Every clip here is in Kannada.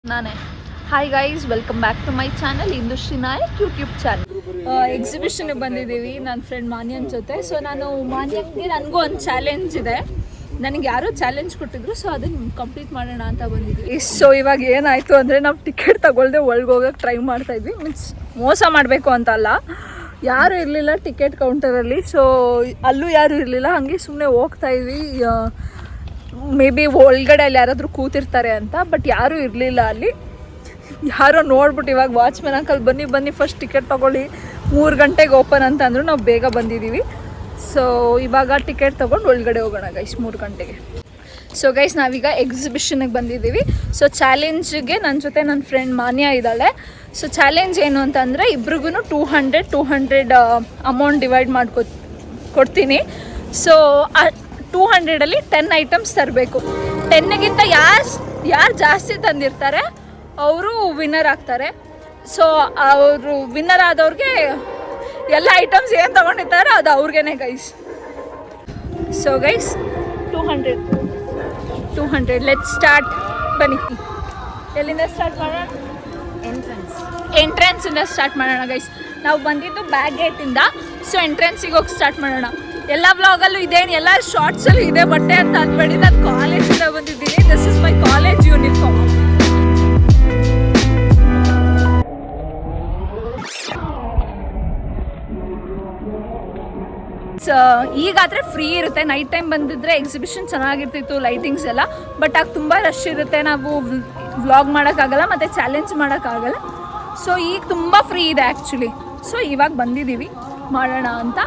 ನಾನೇ hi guys, welcome back to my channel Indushree Nayak YouTube channel. ಎಕ್ಸಿಬಿಷನ್ಗೆ ಬಂದಿದ್ದೀವಿ ನನ್ನ ಫ್ರೆಂಡ್ ಮಾನ್ಯನ್ ಜೊತೆ. ಸೊ ನಾನು ಮಾನ್ಯನ್ಗೆ ನನಗೂ ಒಂದು ಚಾಲೆಂಜ್ ಇದೆ, ನನಗೆ ಯಾರೋ ಚಾಲೆಂಜ್ ಕೊಟ್ಟಿದ್ರು, ಸೊ ಅದನ್ನು ಕಂಪ್ಲೀಟ್ ಮಾಡೋಣ ಅಂತ ಬಂದಿದ್ವಿ. ಸೊ ಇವಾಗ ಏನಾಯಿತು ಅಂದರೆ ನಾವು ಟಿಕೆಟ್ ತಗೊಳ್ದೆ ಒಳಗೋಗಕ್ಕೆ ಟ್ರೈ ಮಾಡ್ತಾಯಿದ್ವಿ. ಮೀನ್ಸ್ ಮೋಸ ಮಾಡಬೇಕು ಅಂತ ಅಲ್ಲ, ಯಾರೂ ಇರಲಿಲ್ಲ ಟಿಕೆಟ್ ಕೌಂಟರಲ್ಲಿ. ಸೊ ಅಲ್ಲೂ ಯಾರೂ ಇರಲಿಲ್ಲ, ಹಾಗೆ ಸುಮ್ಮನೆ ಹೋಗ್ತಾಯಿದ್ವಿ. ಮೇ ಬಿ ಒಳಗಡೆ ಅಲ್ಲಿ ಯಾರಾದರೂ ಕೂತಿರ್ತಾರೆ ಅಂತ, ಬಟ್ ಯಾರೂ ಇರಲಿಲ್ಲ ಅಲ್ಲಿ. ಯಾರೋ ನೋಡ್ಬಿಟ್ಟು ಇವಾಗ ವಾಚ್ಮೆನ್ ಅಂಕಲ್ ಬನ್ನಿ ಫಸ್ಟ್ ಟಿಕೆಟ್ ತೊಗೊಳ್ಳಿ, 3 ಗಂಟೆಗೆ ಓಪನ್ ಅಂತ ಅಂದರು. ನಾವು ಬೇಗ ಬಂದಿದ್ದೀವಿ. ಸೊ ಇವಾಗ ಟಿಕೆಟ್ ತೊಗೊಂಡು ಒಳಗಡೆ ಹೋಗೋಣ ಗೈಸ್ 3 ಗಂಟೆಗೆ. ಸೊ ಗೈಸ್ ನಾವೀಗ ಎಕ್ಸಿಬಿಷನ್ಗೆ ಬಂದಿದ್ದೀವಿ. ಸೊ ಚಾಲೆಂಜ್ಗೆ ನನ್ನ ಜೊತೆ ನನ್ನ ಫ್ರೆಂಡ್ ಮಾನ್ಯ ಇದ್ದಾಳೆ. ಸೊ ಚಾಲೆಂಜ್ ಏನು ಅಂತಂದರೆ ಇಬ್ರಿಗೂ 200 ಅಮೌಂಟ್ ಡಿವೈಡ್ ಕೊಡ್ತೀನಿ. ಸೊ 200ಅಲ್ಲಿ 10 ಐಟಮ್ಸ್ ತರಬೇಕು. 10ಗಿಂತ ಯಾರು ಜಾಸ್ತಿ ತಂದಿರ್ತಾರೆ ಅವರು ವಿನ್ನರ್ ಆಗ್ತಾರೆ. ಸೊ ಅವರು ವಿನ್ನರ್ ಆದವ್ರಿಗೆ ಎಲ್ಲ ಐಟಮ್ಸ್ ಏನು ತೊಗೊಂಡಿರ್ತಾರೆ ಅದು ಅವ್ರಿಗೇನೆ guys. So guys 200 let's start. ಬನ್ನಿ, ಎಲ್ಲಿಂದ ಸ್ಟಾರ್ಟ್ ಮಾಡೋಣ? ಎಂಟ್ರೆನ್ಸಿಂದ ಸ್ಟಾರ್ಟ್ ಮಾಡೋಣ ಗೈಸ್. ನಾವು ಬಂದಿದ್ದು ಬ್ಯಾಕ್ ಗೇಟಿಂದ. ಸೊ ಎಂಟ್ರೆನ್ಸಿಗೆ ಹೋಗಿ ಸ್ಟಾರ್ಟ್ ಮಾಡೋಣ. ಎಲ್ಲ ಬ್ಲಾಗಲ್ಲೂ ಇದೇನು, ಎಲ್ಲ ಶಾರ್ಟ್ಸಲ್ಲೂ ಇದೆ ಬಟ್ಟೆ ಅಂತ ಅಂದ್ಬೇಡಿ. ನಾನು ಕಾಲೇಜಿಂದ ಬಂದಿದ್ದೀನಿ. This is my college uniform. ಈಗಾದರೆ ಫ್ರೀ ಇರುತ್ತೆ. ನೈಟ್ ಟೈಮ್ ಬಂದಿದ್ರೆ ಎಕ್ಸಿಬಿಷನ್ ಚೆನ್ನಾಗಿರ್ತಿತ್ತು, ಲೈಟಿಂಗ್ಸ್ ಎಲ್ಲ. ಬಟ್ ಆಗ ತುಂಬ ರಶ್ ಇರುತ್ತೆ, ನಾವು ವ್ಲಾಗ್ ಮಾಡೋಕ್ಕಾಗಲ್ಲ ಮತ್ತು ಚಾಲೆಂಜ್ ಮಾಡೋಕ್ಕಾಗಲ್ಲ. ಸೊ ಈಗ ತುಂಬ ಫ್ರೀ ಇದೆ ಆ್ಯಕ್ಚುಲಿ. ಸೊ ಇವಾಗ ಬಂದಿದ್ದೀವಿ ಮಾಡೋಣ ಅಂತ.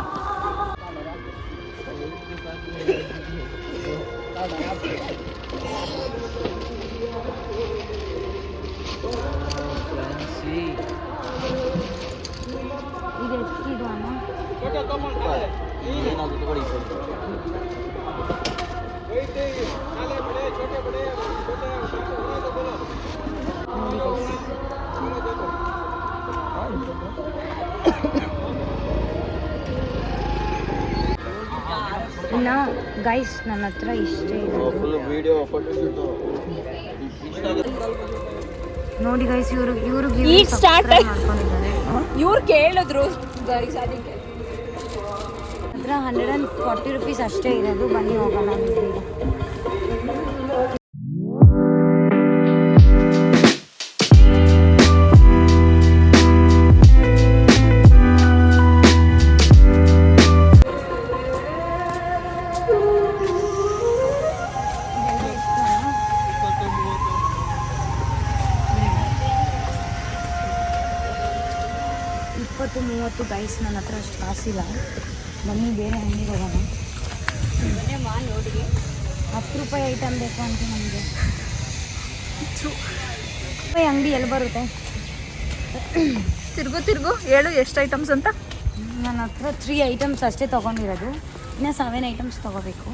ಇನ್ನು ಗೈಸ್ ನನ್ನ ಹತ್ರ ಇಷ್ಟೇ ನೋಡಿ ಗೈಸ್. ಇವ್ರಿಗೆ ಈಗ ಸ್ಟಾರ್ಟ್ ಇವ್ರು ಕೇಳಿದ್ರು ಗೈಸ್, ಅದಕ್ಕೆ ಹತ್ರ 140 ರೂಪೀಸ್ ಅಷ್ಟೇ ಇರೋದು. ಬನ್ನಿ ಹೋಗೋಣ. $20-30 ಗೈಸ್. ನನ್ನ ಹತ್ರ ಅಷ್ಟು ಕಾಸಿಲ್ಲ. ಬನ್ನಿ ಬೇರೆ ಅಂಗಡಿಗೆ ಹೋಗೋಣ. ನೋಡಿ 10 ರೂಪಾಯಿ ಐಟಮ್ ಬೇಕು ಅಂತ ನಮಗೆ. 10 ರೂಪಾಯಿ ಅಂಗಡಿ ಎಲ್ಲಿ ಬರುತ್ತೆ? ತಿರ್ಗು ಹೇಳು ಎಷ್ಟು ಐಟಮ್ಸ್ ಅಂತ. ನನ್ನ ಹತ್ರ 3 ಐಟಮ್ಸ್ ಅಷ್ಟೇ ತೊಗೊಂಡಿರೋದು. ಇನ್ನು 7 ಐಟಮ್ಸ್ ತೊಗೋಬೇಕು.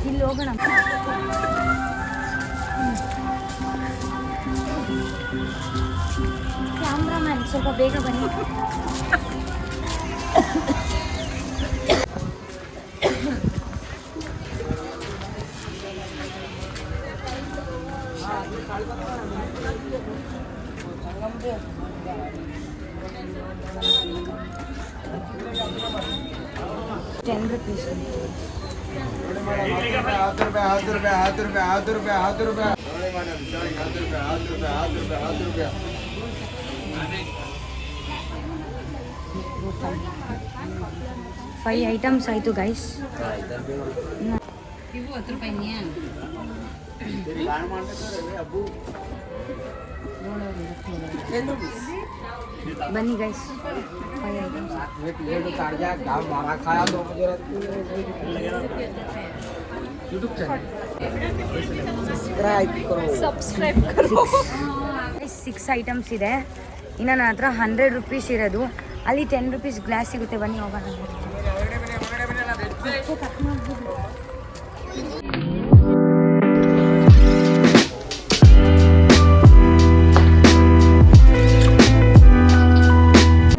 ಇಲ್ಲಿ ಹೋಗೋಣ. ಕ್ಯಾಮ್ರಾಮ್ಯಾನ್ ಸ್ವಲ್ಪ ಬೇಗ ಬನ್ನಿ. ₹10. ಫೈವ್ ಐಟಮ್ಸ್ ಆಯಿತು ಗೈಸ್. ಇವು 10 ರೂಪಾಯಿ. ಬನ್ನಿ ಗೈಸ್, 5 ಐಟಮ್ಸ್. ಸಬ್ಸ್ಕ್ರೈಬ್ ಕರೋ. 6 ಐಟಮ್ಸ್ ಇದೆ. ಇನ್ನು ನನ್ನ ಹತ್ರ 100 ರೂಪೀಸ್ ಇರೋದು. ಅಲ್ಲಿ 10 ರೂಪೀಸ್ ಗ್ಲಾಸ್ ಸಿಗುತ್ತೆ. ಬನ್ನಿ ಹೋಗೋಣ.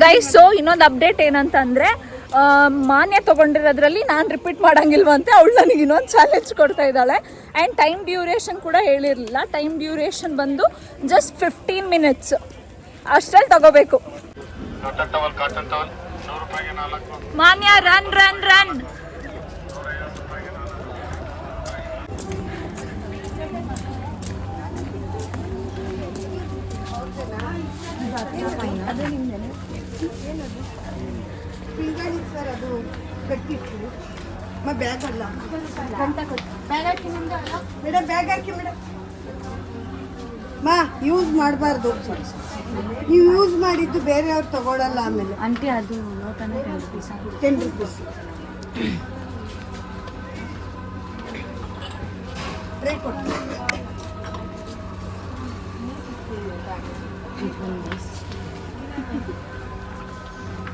ಗೈಸ್, ಸೊ ಇನ್ನೊಂದು ಅಪ್ಡೇಟ್ ಏನಂತಂದರೆ, ಮಾನ್ಯ ತೊಗೊಂಡಿರೋದ್ರಲ್ಲಿ ನಾನು ರಿಪೀಟ್ ಮಾಡೋಂಗಿಲ್ವಂತೆ. ಅವಳು ನನಗೆ ಇನ್ನೊಂದು ಚಾಲೆಂಜ್ ಕೊಡ್ತಾ ಇದ್ದಾಳೆ. ಆ್ಯಂಡ್ ಟೈಮ್ ಡ್ಯೂರೇಷನ್ ಕೂಡ ಹೇಳಿರಲಿಲ್ಲ. ಟೈಮ್ ಡ್ಯೂರೇಷನ್ ಬಂದು ಜಸ್ಟ್ 15 ಮಿನಿಟ್ಸ್ ಅಷ್ಟರಲ್ಲಿ ತಗೋಬೇಕು. ಮಾನ್ಯ ರನ್ ರನ್ ರನ್. ಅದು ಕಟ್ಟಿಟ್ಟು ಬ್ಯಾಗ್ ಅಲ್ಲ, ಮೇಡಮ್ ಬ್ಯಾಗ್ ಹಾಕಿ ಮೇಡಮ್. ಯೂಸ್ ಮಾಡಬಾರ್ದು. ನೀವು ಯೂಸ್ ಮಾಡಿದ್ದು ಬೇರೆಯವ್ರು ತಗೊಳ್ಳಲ್ಲ. ಆಮೇಲೆ ಆಂಟಿ ಅದು ನೋಟನ್ನು 10 rupees ಟ್ರೈ ಕೊಟ್ಟು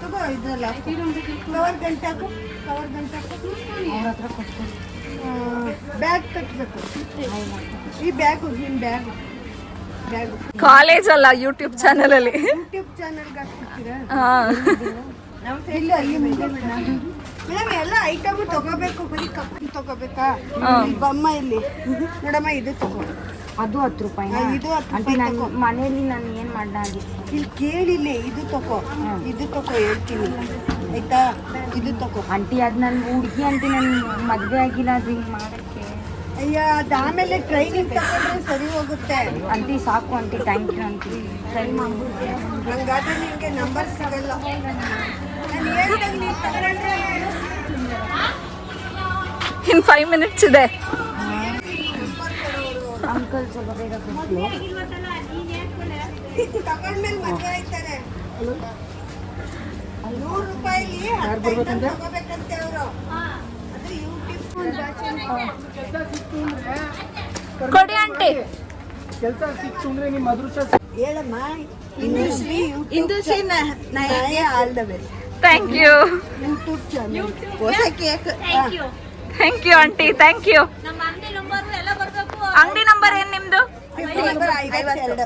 ತಗೋ. ಇದ್ರಲ್ಲ ಕವರ್ ಗಂಟೆ ಹಾಕು, ಕವರ್ ಗಂಟೆ ಹಾಕು. ಅವ್ರ ಹತ್ರ ಕೊಟ್ಕೊಂಡು ಬ್ಯಾಗ್ ಕಟ್ಟಬೇಕು. ಈ ಬ್ಯಾಗು ನಿಮ್ಮ ಬ್ಯಾಗು ಬ್ಯಾಗು ಕಾಲೇಜ್ ಅಲ್ಲ, ಯೂಟ್ಯೂಬ್ ಚಾನಲಲ್ಲಿ. ಯೂಟ್ಯೂಬ್ ಚಾನಲ್ಗೆ ಹಾಕ್ಬಿಡ್ತೀರಾ? ನಮ್ಮ ಇಲ್ಲ, ಅಲ್ಲಿ ಮುಂದೆ ಮೇಡಮ್ ಎಲ್ಲ ಐಟಮ್ ತಗೋಬೇಕು. ಬರೀ ಕಪ್ಪು ತಗೋಬೇಕಾ? ಬಮ್ಮ ಇಲ್ಲಿ ನೋಡಮ್ಮ, ಇದು ತಗೋ. ಅದು 10 ರೂಪಾಯಿ. ಇದು 10 ಆಂಟಿ ರೂಪಾಯಿ ನಾನು ತಗೋ. ಮನೇಲಿ ನಾನು ಏನು ಮಾಡಾಗಿತ್ತು ಇಲ್ಲಿ ಕೇಳಿಲ್ಲ. ಇದು ತಗೋ, ಇದು ತಗೋ ಹೇಳ್ತೀನಿ ಆಯ್ತಾ? ಇದು ತಗೋ. ಆಂಟಿ ಅದು ನನ್ನ ಹುಡುಗಿ ಆಂಟಿ, ನಾನು ಮದುವೆ ಆಗಿಲ್ಲ ಅದು ಹಿಂಗೆ ಮಾಡೋಕ್ಕೆ. ಅಯ್ಯ, ಅದು ಆಮೇಲೆ ಟ್ರೈನಿಂಗ್ ತಗೊಂಡ್ರೆ ಸರಿ ಹೋಗುತ್ತೆ. ಆಂಟಿ ಸಾಕು aunty, thank you aunty. Try ಮಾಡ್ಬಿಟ್ಟು ನಂಗಾದ್ರೆ ನಿಮಗೆ ನಂಬರ್ ಸಿಗಲ್ಲ. ನಾನು ಹೇಳ್ದಾಗ ನೀವು ತಗೊಂಡ್ರೆ ಇನ್ನು 5 ಮಿನಿಟ್ಸ್ ಇದೆ. ಅಂಕಲ್ ಸ್ವಲ್ಪ ಬೇಗ ಕೊಟ್ಟು. ತಗೊಂಡ್ಮೇಲೆ ಮದುವೆ ಆಯ್ತಾರೆ. 100 ರೂಪಾಯಿಲಿ 10 item ತಗೋಬೇಕಂತೆ ಅವರು. ಅದು ಯೂಟ್ಯೂಬ್ ಕೊಡಿ ಆಂಟಿ. ಕೆಲಸ ಸಿಕ್ತು ಅಂದ್ರೆ ನಿಮ್ಮ ಅದೃಷ್ಟ. ಹೇಳಮ್ಮ. ಇಂದುಶ್ರೀ ನಾಯಿ all the best. Thank you. YouTube channel ಹೊಸ cake. Thank you aunty, thank you. ಅಂಗಡಿ ನಂಬರ್ ಏನು ನಿಮ್ಮದು? 52.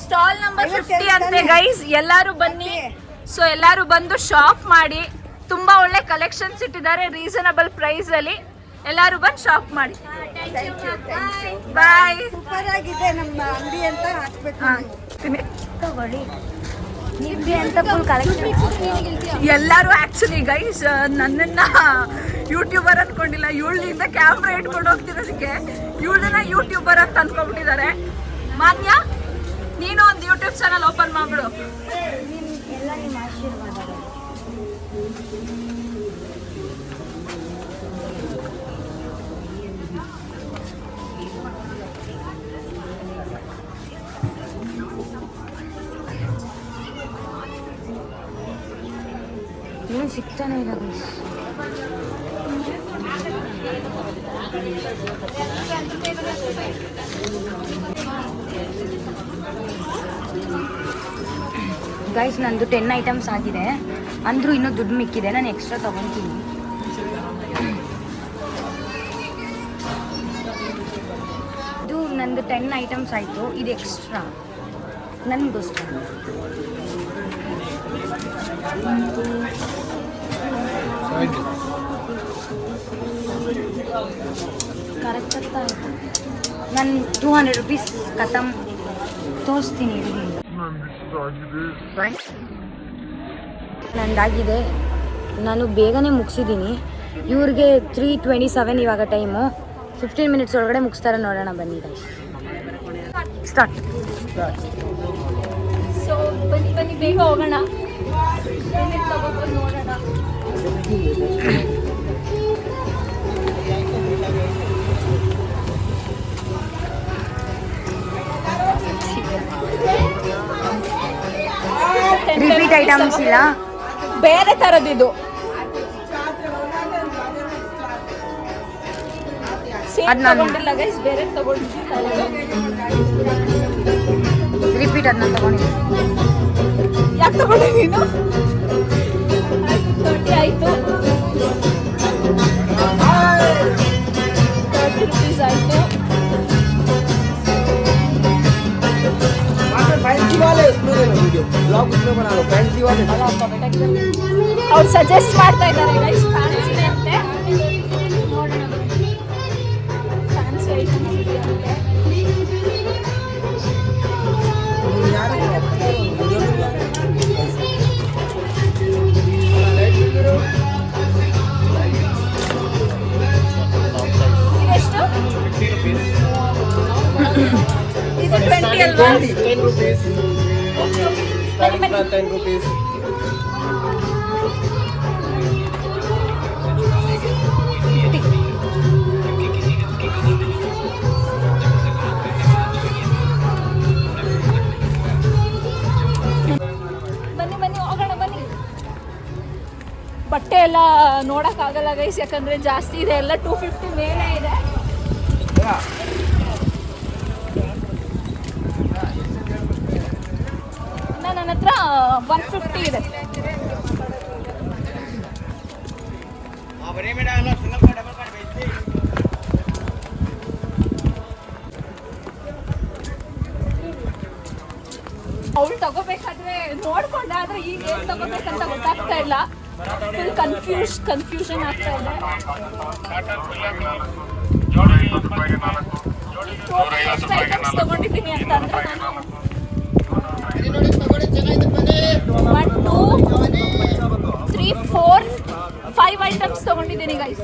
ಸ್ಟಾಲ್ ನಂಬರ್ 50 ಅಂತೆ ಗೈಸ್. ಎಲ್ಲರೂ ಬನ್ನಿ. ಸೊ ಎಲ್ಲರೂ ಬಂದು ಶಾಪ್ ಮಾಡಿ. ತುಂಬ ಒಳ್ಳೆ ಕಲೆಕ್ಷನ್ಸ್ ಇಟ್ಟಿದ್ದಾರೆ ರೀಸನಬಲ್ ಪ್ರೈಸಲ್ಲಿ. ಎಲ್ಲರೂ ಬಂದು ಶಾಪ್ ಮಾಡಿ. ಬಾಯ್. ಸೂಪರ್ ಆಗಿದೆ ನಮ್ಮ ಅಂಗಡಿ ಅಂತ ಹಾಕ್ಬೇಕು. ತಗೊಳ್ಳಿ, ನಿಮಗೆ ಅಂತ ಫುಲ್ ಕಲೆಕ್ಷನ್. ಎಲ್ಲರೂ ಆ್ಯಕ್ಚುಲಿ ಗೈಸ್ ನನ್ನನ್ನು ಯೂಟ್ಯೂಬರ್ ಅಂದ್ಕೊಂಡಿಲ್ಲ. ಇವಳಿಂದ ಕ್ಯಾಮ್ರಾ ಇಟ್ಕೊಂಡು ಹೋಗ್ತಿರೋದಕ್ಕೆ ಇವಳನ್ನ ಯೂಟ್ಯೂಬರ್ ಅಂತ ಅಂದ್ಕೊಂಡ್ಬಿಟ್ಟಿದ್ದಾರೆ. ಮಾನ್ಯ, ನೀನು ಒಂದು ಯೂಟ್ಯೂಬ್ ಚಾನಲ್ ಓಪನ್ ಮಾಡ್ಬಿಡು. ಎಲ್ಲ ನಿಮ್ಮ ಆಶೀರ್ವಾದ. ಏನು ಸಿಗ್ತಾನೆ ಇಲ್ಲ ಗೈಸ್. ಗೈಸ್ ನಂದು 10 ಐಟಮ್ಸ್ ಆಗಿದೆ. ಅಂದರೂ ಇನ್ನೂ ದುಡ್ಡು ಮಿಕ್ಕಿದೆ, ನಾನು ಎಕ್ಸ್ಟ್ರಾ ತೊಗೊತೀನಿ. ಇದು ನಂದು 10 ಐಟಮ್ಸ್ ಆಯಿತು. ಇದು ಎಕ್ಸ್ಟ್ರಾ ನನಗೋಸ್ಕರ. ಕರೆಕ್ಟ್ ಆಗ್ತಾ ಆಯಿತು. ನಾನು 200 ರೂಪೀಸ್ ಖತಮ್ ತೋರಿಸ್ತೀನಿ. ನಂದಾಗಿದೆ, ನಾನು ಬೇಗನೆ ಮುಗಿಸಿದ್ದೀನಿ. ಇವ್ರಿಗೆ 3:27 ಇವಾಗ ಟೈಮು. 15 ಮಿನಿಟ್ಸ್ ಒಳಗಡೆ ಮುಗಿಸ್ತಾರೆ, ನೋಡೋಣ ಬನ್ನಿ. ಸ್ಟಾರ್ಟ್. ಸೊ ಬನ್ನಿ ಬನ್ನಿ ಬೇಗ ಹೋಗೋಣ. ನೋಡೋಣ. ರಿಪೀಟ್ ಐಟಮ್ಸ್ ಇಲ್ಲ, ಬೇರೆ ಥರದಿದು. ಅದ್ ನಾನು ತಗೊಂಡಿಲ್ಲ ಗೈಸ್, ಬೇರೆ ತಗೊಂಡಿಲ್ಲ. ರಿಪೀಟ್ ಅದನ್ನ ತಗೊಂಡಿದ್ದೀನಿ. ಯಾಕೆ ತಗೊಂಡೆ ನೀನು? 30 ಆಯಿತು. 30 ರೂಪೀಸ್ ಆಯಿತು. फैंसी वाले उसमें ले लो. ब्लॉग उसमें बना लो फैंसी वाले ಅವ್ರು ಸಜೆಸ್ಟ್ ಮಾಡ್ತಾ ಇದ್ದಾರೆ ಗೈಸ್ ಫ್ಯಾನ್ಸಿನೇ ಅಂತೆ ನೋಡೋಣ ಫ್ಯಾನ್ಸಿ ಐಟಮ್ಸ್ ಇದೆ ಅಂತೆ ಇದೆಷ್ಟು ಇದು 20 ಅಲ್ವಾ 10 rupees. Starting from 10 rupees. ಬನ್ನಿ ಬನ್ನಿ ಹೋಗೋಣ ಬನ್ನಿ ಬಟ್ಟೆ ಎಲ್ಲ ನೋಡೋಕ್ಕಾಗಲ್ಲ ಗೈಸ್ ಯಾಕಂದರೆ ಜಾಸ್ತಿ ಇದೆ ಎಲ್ಲ 250 ಮೇಲೆ ಇದೆ ನನ್ನ ಹತ್ರ 150 ಇದೆ ಅವಳು ತಗೋಬೇಕಾದ್ರೆ ನೋಡ್ಕೊಂಡೆ ಆದ್ರೆ ಈಗ ಏನು ತಗೋಬೇಕಂತ ಗೊತ್ತಾಗ್ತಾ ಇಲ್ಲ ಫುಲ್ ಕನ್ಫ್ಯೂಷನ್ ಆಗ್ತಾ ಇದೆ ಎಷ್ಟು ಐಟಮ್ಸ್ ತಗೊಂಡಿದ್ದೀನಿ ಅಂತ ಅಂದ್ರೆ ನಾನು 1 2 3 4 5 ಐಟಮ್ಸ್ ತಗೊಂಡಿದ್ದೀನಿ ಗೈಸ್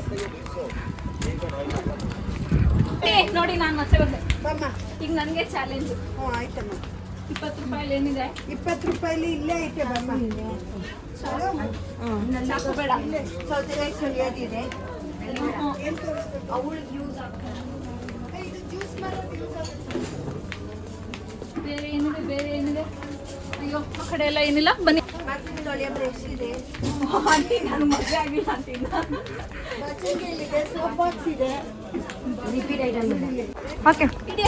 ನೋಡಿ ನಾನು ಮತ್ತೆ ಬಂದೆ ಬಮ್ಮ ಈಗ ನನಗೆ ಚಾಲೆಂಜ್ ಹ್ಞೂ ಆಯ್ತಮ್ಮ 20 ರೂಪಾಯಿ ಏನಿದೆ 20 ರೂಪಾಯಿಲಿ ಇಲ್ಲೇ ಐತೆ ಬಮ್ಮ ಸಾಕು ಬೇಡ ಸೌತೆಕಾಯಿ ಸುಲಿಯೋದಿದೆ ಅವಳಿಗೆ ಯೂಸ್ ಆಗ್ತದೆ ಬೇರೆ ಏನಿದೆ ಅಯ್ಯೋ ಆ ಕಡೆ ಎಲ್ಲ ಏನಿಲ್ಲ ಬನ್ನಿ ತೊಳೆಯೋ ಬ್ರಷ್ ಇದೆ ಆಂಟಿ ನಾನು ಮದುವೆ ಆಗಿಲ್ಲ ಆಂಟಿ ಇದೆ ಸೋಫಾಕ್ಸ್ ಇದೆ ರಿಪೀಟ್ ಐಟಮ್ ಇದೆ ಓಕೆ ಇಡಿ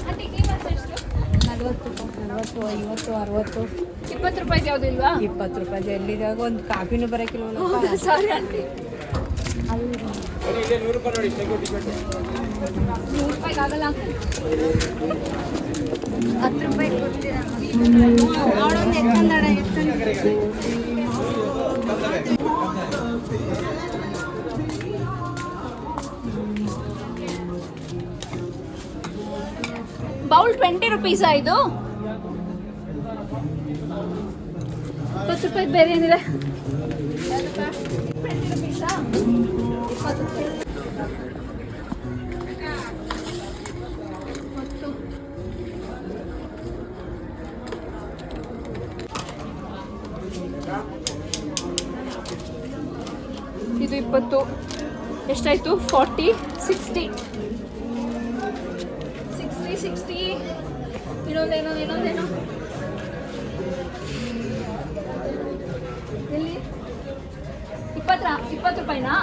ಆಂಟಿ ಕೀಮತ್ ಎಷ್ಟು 40 50 60 20 ರೂಪಾಯಿಗೆ ಯಾವುದು ಇಲ್ವಾ 20 ರೂಪಾಯಿ ಎಲ್ಲಿದಾಗ ಒಂದು ಕಾಫಿನೂ ಬರೋಕಿಲ್ಲ ಸಾರಿ ಆಂಟಿ 100 ರೂಪಾಯಿ ನೋಡಿ 100 ರೂಪಾಯಿಗೆ ಆಗಲ್ಲ ಅಂಕಲ್ 10 ರೂಪಾಯಿ ಕೊಡ್ತೀರಾ ಅವಳೊಂದು ಎತ್ಕೊಂಡಾಡ ಬೌಲ್ 20 ರುಪೀಸಾ ಇದು 20 ರೂಪಾಯಿ ಬೇರೆ ಏನಿದೆ 20 ರುಪೀಸಾ 20 ರೂಪಾಯಿ ಇದು 20 ಎಷ್ಟಾಯ್ತು 40 60 ಇನ್ನೊಂದೇನೋ ಎಲ್ಲಿ 20 ರೂಪಾಯಿನಾ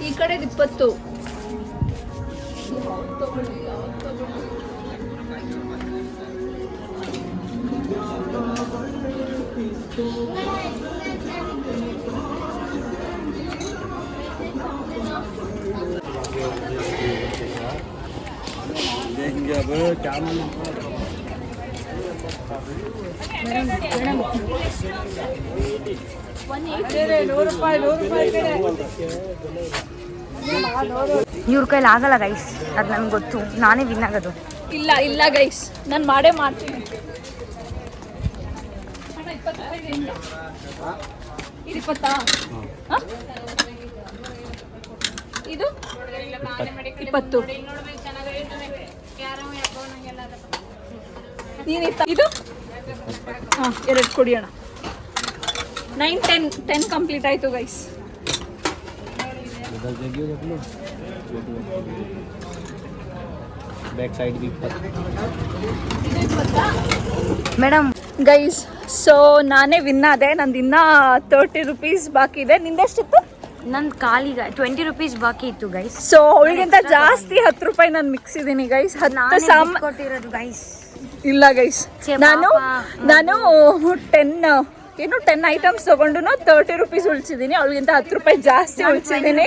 ಈ ಕಡೆದು 20 देखेंगे अब क्या मालूम 100 ರೂಪಾಯಿ ಇವ್ರ ಕೈಲಿ ಆಗಲ್ಲ ಗೈಸ್ ಅದು ನಮ್ಗೆ ಗೊತ್ತು ನಾನೇ ವಿನ್ ಆಗೋದು ಇಲ್ಲ ಗೈಸ್ ನಾನು ಮಾಡೇ ಮಾಡ್ತೀನಿ ಅಣ್ಣ 20 ರೂಪಾಯಿಗೆ ಹೆಂಗೆ? ಇದು 20 ಇದು 20 ಇದು ಹಾಂ 2 ಕೊಡಿ ಅಣ್ಣ 9 10 ಕಂಪ್ಲೀಟ್ ಆಯಿತು ಗೈಸ್ बैक साइड भी ಮೇಡಮ್ ಗೈಸ್ ಸೊ ನಾನೇ ವಿನ್ ಆದೆ ನಂದು ಇನ್ನೂ 30 ರುಪೀಸ್ ಬಾಕಿ ಇದೆ ನಿಂದೆಷ್ಟಿತ್ತು ನಂದು ಕಾಲಿಗೆ 20 ರುಪೀಸ್ ಬಾಕಿ ಇತ್ತು ಗೈಸ್ ಸೊ ಅವಳಿಗಿಂತ ಜಾಸ್ತಿ 10 ರೂಪಾಯಿ ನಾನು ಮಿಕ್ಸಿದ್ದೀನಿ ಗೈಸ್ 10 ಕೊಟ್ಟಿರೋದು ಗೈಸ್ ಇಲ್ಲ ಗೈಸ್ ಛೆ, ನಾನು ಪಾಪ. ನಾನು 10 ಇನ್ನು 10 ಐಟಮ್ಸ್ ತೊಗೊಂಡು 30 ರೂಪೀಸ್ ಉಳಿಸಿದ್ದೀನಿ. ಅವಳಿಗಿಂತ 10 ರೂಪಾಯಿ ಜಾಸ್ತಿ ಉಳಿಸಿದ್ದೀನಿ.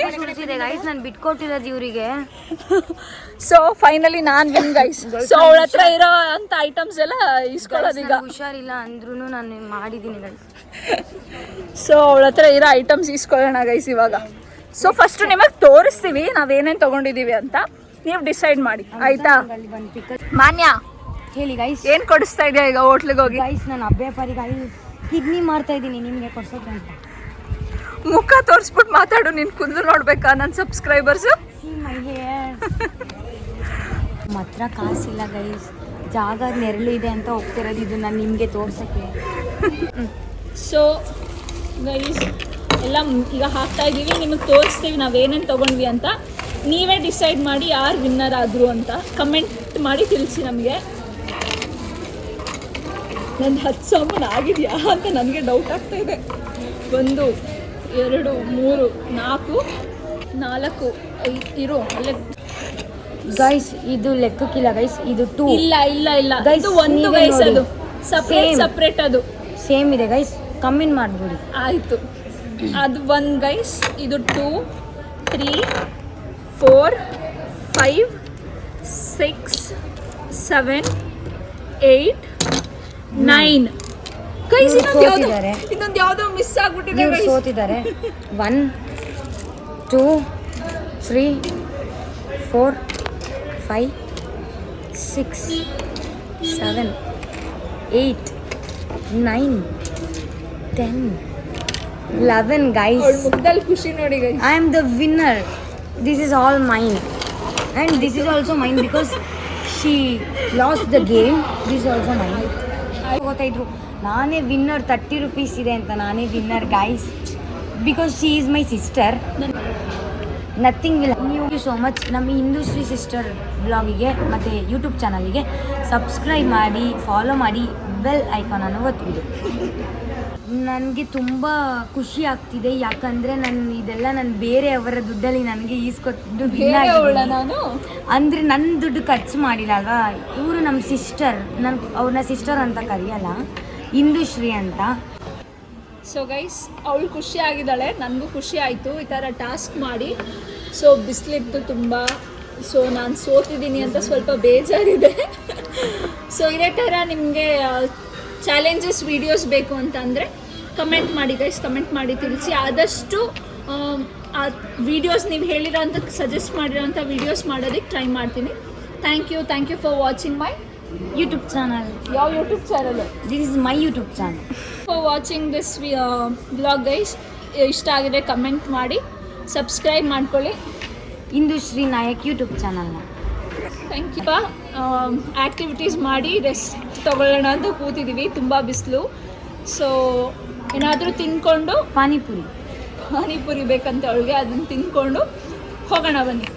ಗೈಸ್ ನಾನು ಬಿಟ್ಕೊಟ್ಟಿರೋದು ಇವರಿಗೆ. ಸೊ ಫೈನಲಿ ನಾನು ವಿನ್ ಗೈಸ್. ಸೊ ಅವಳ ಹತ್ರ ಇರೋ ಅಂತ ಐಟಮ್ಸ್ ಎಲ್ಲ ಇಸ್ಕೊಳ್ಳೋದೀಗ. ಹುಷಾರಿಲ್ಲ ಅಂದ್ರೂ ನಾನು ಮಾಡಿದ್ದೀನಿ ಗೈಸ್. ಸೊ ಅವಳ ಹತ್ರ ಇರೋ ಐಟಮ್ಸ್ ಇಸ್ಕೊಳ್ಳೋಣ ಗೈಸ್ ಇವಾಗ. ಸೊ ಫಸ್ಟ್ ನಿಮಗೆ ತೋರಿಸ್ತೀವಿ ನಾವೇನೇನು ತೊಗೊಂಡಿದ್ದೀವಿ ಅಂತ, ನೀವು ಡಿಸೈಡ್ ಮಾಡಿ ಆಯ್ತಾ. ಮಾನ್ಯ ಹೇಳಿ ಗೈಸ್, ಏನು ಕೊಡಿಸ್ತಾ ಇದೆಯಾ ಈಗ ಹೋಟ್ಲಿಗೆ ಹೋಗಿ? ಗೈಸ್ ನಾನು ಅಬ್ಬೆಪಾರಿ ಗೈಸ್ ಕಿಡ್ನಿ ಮಾಡ್ತಾ ಇದ್ದೀನಿ ನಿಮಗೆ ಕೊಡ್ಸೋಕೆ ಅಂತ. ಮುಖ ತೋರಿಸ್ಬಿಟ್ಟು ಮಾತಾಡು, ನಿನ್ ಕುಂದು ನೋಡ್ಬೇಕಾ ನನ್ನ ಸಬ್ಸ್ಕ್ರೈಬರ್ಸ್? ನಮ್ಮ ಹತ್ರ ಕಾಸಿಲ್ಲ ಗೈಸ್, ಜಾಗ ನೆರಳು ಇದೆ ಅಂತ ಹೋಗ್ತಿರೋದು. ಇದು ನಾನು ನಿಮಗೆ ತೋರ್ಸೋಕ್ಕೆ. ಸೊ ಗೈಸ್ ಎಲ್ಲ ಈಗ ಹಾಕ್ತಾ ಇದ್ದೀವಿ, ನಿಮಗೆ ತೋರಿಸ್ತೀವಿ ನಾವೇನೇನು ತೊಗೊಂಡ್ವಿ ಅಂತ. ನೀವೇ ಡಿಸೈಡ್ ಮಾಡಿ ಯಾರು ವಿನ್ನರ್ ಆದರು ಅಂತ ಕಮೆಂಟ್ ಮಾಡಿ ತಿಳಿಸಿ ನಮಗೆ. ನನ್ನ 10 ಸಾಮಾನು ಆಗಿದೆಯಾ ಅಂತ ನನಗೆ ಡೌಟ್ ಆಗ್ತಾ ಇದೆ. 1 2 3 4 ಇರು ಅಲ್ಲೇ ಗೈಸ್. ಇದು ಲೆಕ್ಕಕ್ಕಿಲ್ಲ ಗೈಸ್, ಇದು 2. ಇಲ್ಲ ಇಲ್ಲ ಇಲ್ಲ Guys, ಇದು 1 ನೀವೇ ಗೈಸ್, ನೋಡಿ. ಅದು ಸಪ್ರೇಟ್ ಅದು ಸೇಮ್ ಇದೆ ಗೈಸ್, ಕಮೆಂಟ್ ಮಾಡ್ಬಿಡಿ. ಆಯಿತು. ಅದು 1 ಗೈಸ್, ಇದು 2 3 4 5 6 7 8 9 ಗೈಸ್. ಇನ್ನೊಂದು ಯಾವುದೋ ಮಿಸ್ ಆಗ್ಬಿಟ್ಟಿದೆ ಇವ್ರು ಗೈಸ್. ಸೋತಿದ್ದಾರೆ. 1 2 3 4 5 6 7 8 9 10 11 ಅವಳ guys. ಮುಖದಲ್ಲಿ ಖುಷಿ ನೋಡಿ guys. I am the winner. This is all mine. And this is also mine because she lost the game. This is also mine. ಗೊತ್ತಾಯಿದ್ರು ನಾನೇ ವಿನ್ನರ್, 30 ರೂಪೀಸ್ ಇದೆ ಅಂತ ನಾನೇ winner guys, because she is my sister. Nothing will. ನೀವು ಸೋ ಮಚ್ ನಮ್ಮ ಇಂದುಶ್ರೀ ಸಿಸ್ಟರ್ ಬ್ಲಾಗಿಗೆ ಮತ್ತು ಯೂಟ್ಯೂಬ್ ಚಾನಲಿಗೆ ಸಬ್ಸ್ಕ್ರೈಬ್ ಮಾಡಿ, ಫಾಲೋ ಮಾಡಿ, ಬೆಲ್ ಐಕಾನನ್ನು ಒತ್ತಿಬಿಡಿ. ನನಗೆ ತುಂಬ ಖುಷಿ ಆಗ್ತಿದೆ, ಯಾಕಂದರೆ ಇದೆಲ್ಲ ನಾನು ಬೇರೆಯವರ ದುಡ್ಡಲ್ಲಿ ನನಗೆ ಈಸ್ಕೊಟ್ಟು ನಾನು ಅಂದರೆ ನನ್ನ ದುಡ್ಡು ಖರ್ಚು ಮಾಡಿಲ್ಲ ಅಲ್ವಾ. ಇವರು ನಮ್ಮ ಸಿಸ್ಟರ್, ಅವ್ರನ್ನ ಸಿಸ್ಟರ್ ಅಂತ ಕರೆಯಲ್ಲ, ಇಂದುಶ್ರೀ ಅಂತ. ಸೊ ಗೈಸ್ ಅವಳು ಖುಷಿ ಆಗಿದ್ದಾಳೆ, ನನಗೂ ಖುಷಿ ಆಯಿತು ಈ ಥರ ಟಾಸ್ಕ್ ಮಾಡಿ. ಸೊ ಬಿಸಿಲಿತ್ತು ತುಂಬ, ಸೊ ನಾನು ಸೋತಿದ್ದೀನಿ ಅಂತ ಸ್ವಲ್ಪ ಬೇಜಾರಿದೆ. ಸೊ ಇದೇ ಥರ ನಿಮಗೆ ಚಾಲೆಂಜಸ್ ವೀಡಿಯೋಸ್ ಬೇಕು ಅಂತಂದರೆ ಕಮೆಂಟ್ ಮಾಡಿ ಗೈಸ್, ಕಮೆಂಟ್ ಮಾಡಿ ತಿಳಿಸಿ. ಆದಷ್ಟು ಆ ವೀಡಿಯೋಸ್ ನೀವು ಹೇಳಿರೋಂಥ ಸಜೆಸ್ಟ್ ಮಾಡಿರೋಂಥ ವೀಡಿಯೋಸ್ ಮಾಡೋದಕ್ಕೆ ಟ್ರೈ ಮಾಡ್ತೀನಿ. Thank you for watching my YouTube channel. ಯಾವ YouTube channel? This is my YouTube channel. For watching this vlog guys. ಇಷ್ಟ ಆಗಿದೆ ಕಮೆಂಟ್ ಮಾಡಿ, ಸಬ್ಸ್ಕ್ರೈಬ್ ಮಾಡ್ಕೊಳ್ಳಿ ಇಂದುಶ್ರೀ ನಾಯಕ್ ಯೂಟ್ಯೂಬ್ ಚಾನಲ್ನ. Thank you. ಆ್ಯಕ್ಟಿವಿಟೀಸ್ ಮಾಡಿ ರೆಸ್ಟ್ ತೊಗೊಳ್ಳೋಣ ಅಂತ ಕೂತಿದ್ದೀವಿ, ತುಂಬ ಬಿಸಿಲು. ಸೊ ಏನಾದರೂ ತಿನ್ಕೊಂಡು ಪಾನಿಪುರಿ ಬೇಕಂತ ಅವಳಿಗೆ, ಅದನ್ನು ತಿನ್ಕೊಂಡು ಹೋಗೋಣ ಬನ್ನಿ.